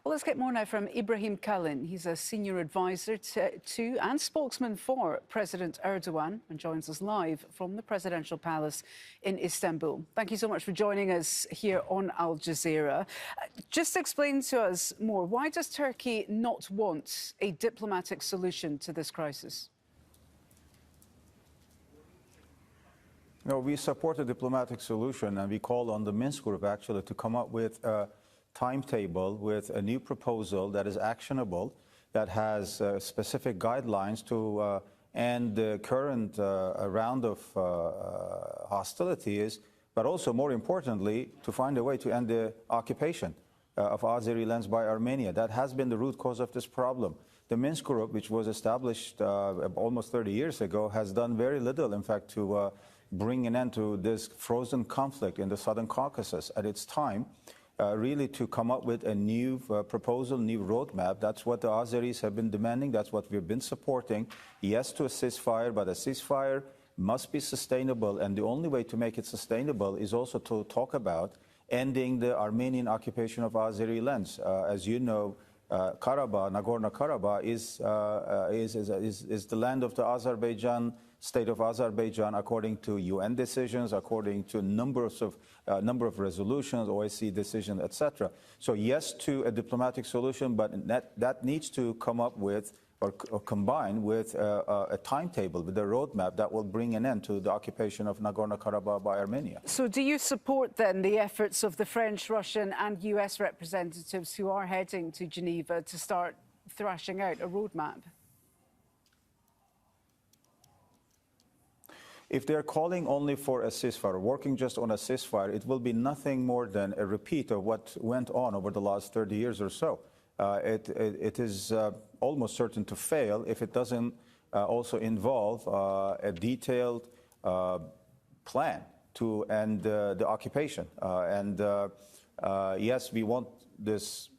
Well, let's get more now from Kalin. He's a senior advisor to and spokesman for President Erdogan and joins us live from the presidential palace in Istanbul. Thank you so much for joining us here on Al Jazeera. Just explain to us more, why does Turkey not want a diplomatic solution to this crisis? No, we support a diplomatic solution, and we call on the Minsk group actually to come up with a timetable, with a new proposal that is actionable, that has specific guidelines to end the current round of hostilities, but also, more importantly, to find a way to end the occupation of Azeri lands by Armenia. That has been the root cause of this problem. The Minsk group, which was established almost 30 years ago, has done very little, in fact, to bring an end to this frozen conflict in the Southern Caucasus. At its time, really to come up with a new proposal, new roadmap. That's what the Azeris have been demanding. That's what we've been supporting. Yes to a ceasefire, but a ceasefire must be sustainable. And the only way to make it sustainable is also to talk about ending the Armenian occupation of Azeri lands. As you know, Karabakh, Nagorno-Karabakh, is the land of the Azerbaijan, state of Azerbaijan, according to UN decisions, according to number of resolutions, OSCE decisions, etc. So yes to a diplomatic solution, but that needs to come up with or combine with a timetable, with a roadmap that will bring an end to the occupation of Nagorno-Karabakh by Armenia. So do you support then the efforts of the French, Russian and US representatives who are heading to Geneva to start thrashing out a roadmap? If they're calling only for a ceasefire, working just on a ceasefire, it will be nothing more than a repeat of what went on over the last 30 years or so. It is almost certain to fail if it doesn't also involve a detailed plan to end the occupation. Yes, we want this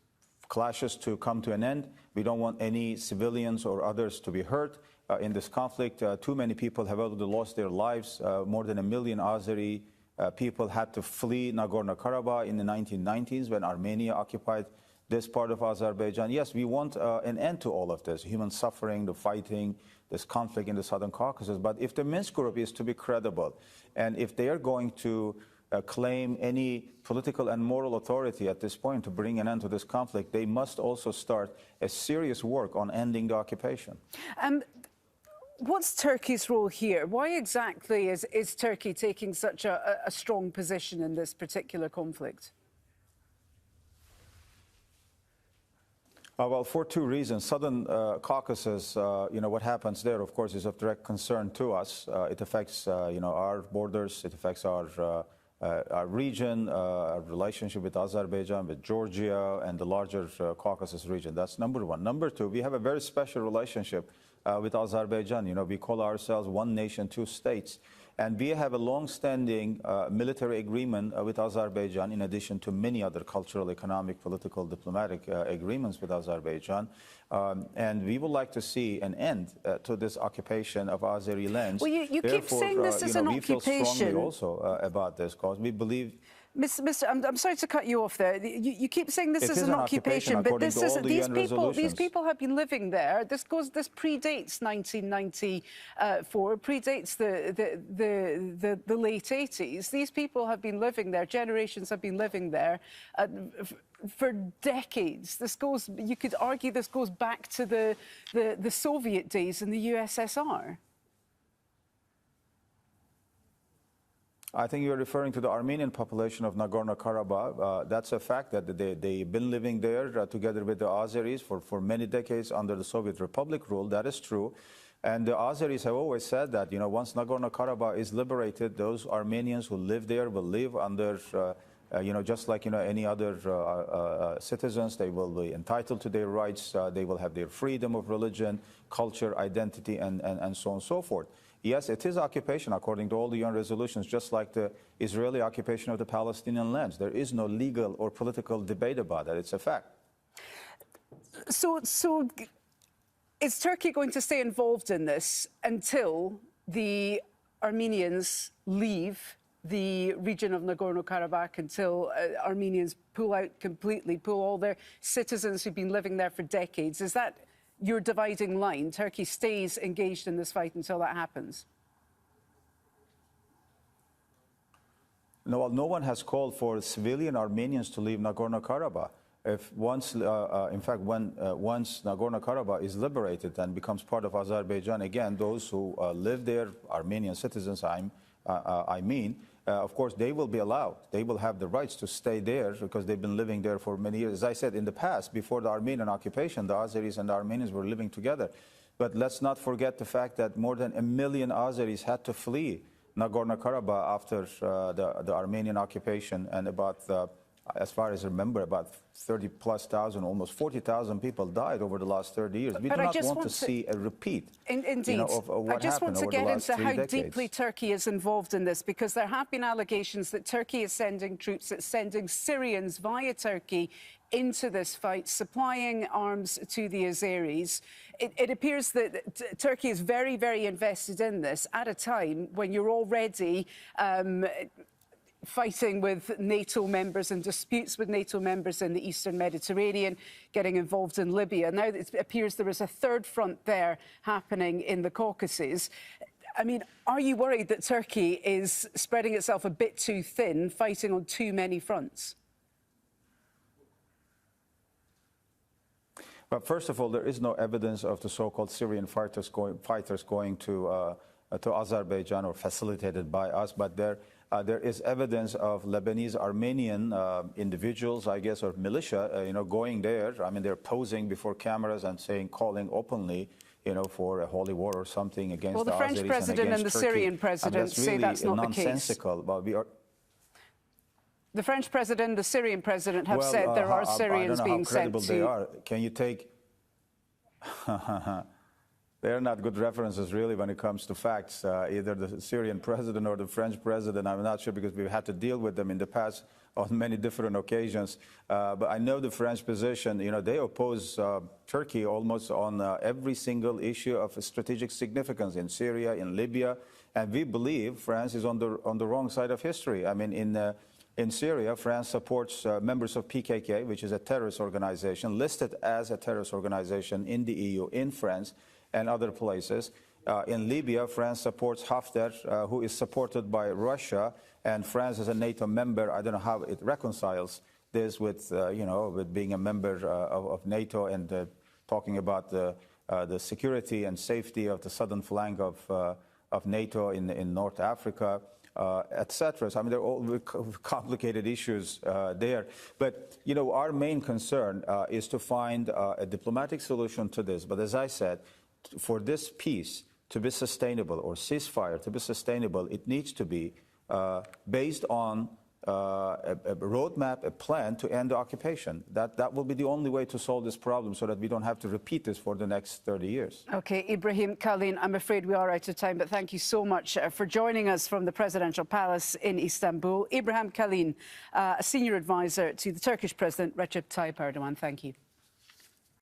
clashes to come to an end. We don't want any civilians or others to be hurt in this conflict. Too many people have already lost their lives. More than 1 million Azeri people had to flee Nagorno-Karabakh in the 1990s when Armenia occupied this part of Azerbaijan. Yes, we want an end to all of this, human suffering, the fighting, this conflict in the Southern Caucasus. But if the Minsk group is to be credible, and if they are going to claim any political and moral authority at this point to bring an end to this conflict, they must also start a serious work on ending the occupation. What's Turkey's role here? Why exactly is Turkey taking such a strong position in this particular conflict? Well, for two reasons. Southern Caucasus, what happens there, of course, is of direct concern to us. It affects, our borders. It affects our region, our relationship with Azerbaijan, with Georgia, and the larger Caucasus region. That's number one. Number two, we have a very special relationship with Azerbaijan. We call ourselves one nation, two states. And we have a long-standing military agreement with Azerbaijan, in addition to many other cultural, economic, political, diplomatic agreements with Azerbaijan. And we would like to see an end to this occupation of Azeri lands. Well, you keep saying this is an occupation. We feel strongly also about this, because we believe... I'm sorry to cut you off there. You keep saying this is an occupation, but these people have been living there. This predates 1994, predates the late 80s. These people have been living there. Generations have been living there for decades. You could argue this goes back to the Soviet days in the USSR. I think you're referring to the Armenian population of Nagorno-Karabakh. That's a fact that they've been living there together with the Azeris for many decades under the Soviet Republic rule. That is true. And the Azeris have always said that, once Nagorno-Karabakh is liberated, those Armenians who live there will live under, just like, any other citizens. They will be entitled to their rights. They will have their freedom of religion, culture, identity, and so on and so forth. Yes, it is occupation according to all the UN resolutions, just like the Israeli occupation of the Palestinian lands. There is no legal or political debate about that. It's a fact. So is Turkey going to stay involved in this until the Armenians leave the region of Nagorno-Karabakh until Armenians pull out completely, pull all their citizens who've been living there for decades. Is that your dividing line? Turkey stays engaged in this fight until that happens? No, well, no one has called for civilian Armenians to leave Nagorno-Karabakh. If once, in fact, once Nagorno-Karabakh is liberated and becomes part of Azerbaijan, again, those who live there, Armenian citizens, I mean, of course, they will be allowed. They will have the rights to stay there because they've been living there for many years. As I said, in the past, before the Armenian occupation, the Azeris and the Armenians were living together. But let's not forget the fact that more than 1 million Azeris had to flee Nagorno-Karabakh after the Armenian occupation, and about, as far as I remember, about 30,000+, almost 40,000 people died over the last 30 years. We do not want to see a repeat. Indeed. Of what I just want to get into how deeply Turkey is involved in this, because there have been allegations that Turkey is sending troops, it's sending Syrians via Turkey into this fight, supplying arms to the Azeris. It appears that Turkey is very, very invested in this at a time when you're already fighting with NATO members and disputes with NATO members in the Eastern Mediterranean, getting involved in Libya. Now it appears there is a third front there happening in the Caucasus. I mean, are you worried that Turkey is spreading itself a bit too thin, fighting on too many fronts? But first of all, there is no evidence of the so-called Syrian fighters going to Azerbaijan or facilitated by us. But there is evidence of Lebanese-Armenian individuals, I guess, or militia, going there. I mean, they're posing before cameras and calling openly, for a holy war or something against the Azeris. Well, the French president and the Syrian president say that's not the case. Nonsensical. But the French president and the Syrian president have said there are Syrians being sent to... they are. Can you take... They're not good references, really, when it comes to facts. Either the Syrian president or the French president, I'm not sure, because we've had to deal with them in the past on many different occasions. But I know the French position. They oppose Turkey almost on every single issue of strategic significance in Syria, in Libya. And we believe France is on the wrong side of history. I mean, in Syria, France supports members of PKK, which is a terrorist organization, listed as a terrorist organization in the EU, in France, and other places. In Libya, France supports Haftar, who is supported by Russia, and France is a NATO member. I don't know how it reconciles this with, with being a member of NATO and talking about the security and safety of the southern flank of NATO in North Africa. Etc. So, I mean, they're all complicated issues there. But, our main concern is to find a diplomatic solution to this. But as I said, for this peace to be sustainable, or ceasefire to be sustainable, it needs to be based on a roadmap, a plan to end the occupation. That will be the only way to solve this problem, so that we don't have to repeat this for the next 30 years. OK, Ibrahim, Kalin, I'm afraid we are out of time, but thank you so much for joining us from the Presidential Palace in Istanbul. Ibrahim Kalin, a senior advisor to the Turkish President Recep Tayyip Erdogan. Thank you.